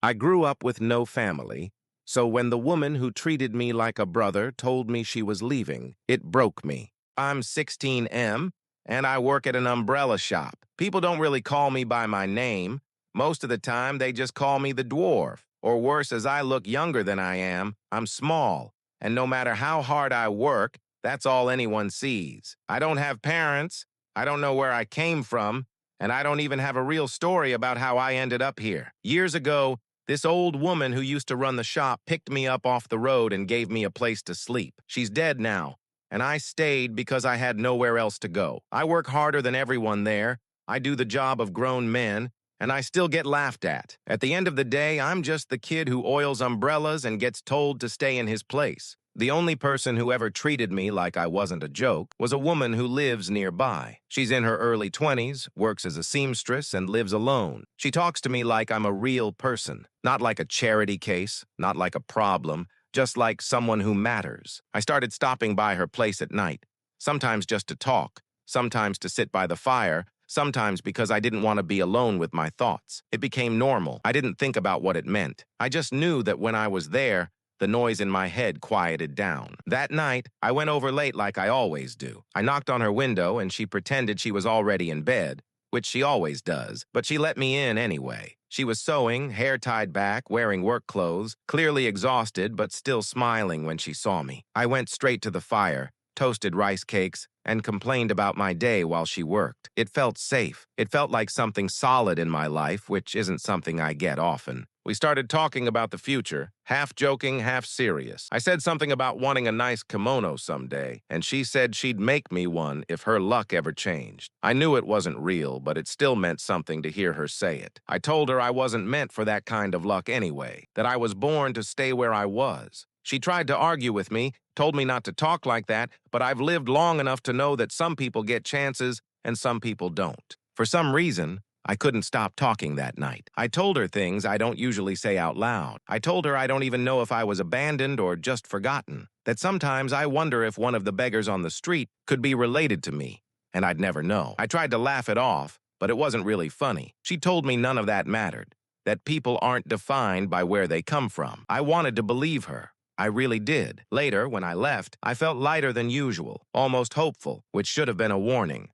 I grew up with no family, so when the woman who treated me like a brother told me she was leaving, it broke me. I'm 16M, and I work at an umbrella shop. People don't really call me by my name. Most of the time, they just call me the dwarf. Or worse, as I look younger than I am, I'm small. And no matter how hard I work, that's all anyone sees. I don't have parents. I don't know where I came from. And I don't even have a real story about how I ended up here. Years ago, this old woman who used to run the shop picked me up off the road and gave me a place to sleep. She's dead now, and I stayed because I had nowhere else to go. I work harder than everyone there. I do the job of grown men, and I still get laughed at. At the end of the day, I'm just the kid who oils umbrellas and gets told to stay in his place. The only person who ever treated me like I wasn't a joke was a woman who lives nearby. She's in her early 20s, works as a seamstress, and lives alone. She talks to me like I'm a real person, not like a charity case, not like a problem, just like someone who matters. I started stopping by her place at night, sometimes just to talk, sometimes to sit by the fire, sometimes because I didn't want to be alone with my thoughts. It became normal. I didn't think about what it meant. I just knew that when I was there, the noise in my head quieted down. That night, I went over late like I always do. I knocked on her window and she pretended she was already in bed, which she always does, but she let me in anyway. She was sewing, hair tied back, wearing work clothes, clearly exhausted but still smiling when she saw me. I went straight to the fire, toasted rice cakes, and complained about my day while she worked. It felt safe. It felt like something solid in my life, which isn't something I get often. We started talking about the future, half joking, half serious. I said something about wanting a nice kimono someday, and she said she'd make me one if her luck ever changed. I knew it wasn't real, but it still meant something to hear her say it. I told her I wasn't meant for that kind of luck anyway, that I was born to stay where I was. She tried to argue with me, told me not to talk like that, but I've lived long enough to know that some people get chances and some people don't. For some reason, I couldn't stop talking that night. I told her things I don't usually say out loud. I told her I don't even know if I was abandoned or just forgotten, that sometimes I wonder if one of the beggars on the street could be related to me, and I'd never know. I tried to laugh it off, but it wasn't really funny. She told me none of that mattered, that people aren't defined by where they come from. I wanted to believe her. I really did. Later, when I left, I felt lighter than usual, almost hopeful, which should have been a warning.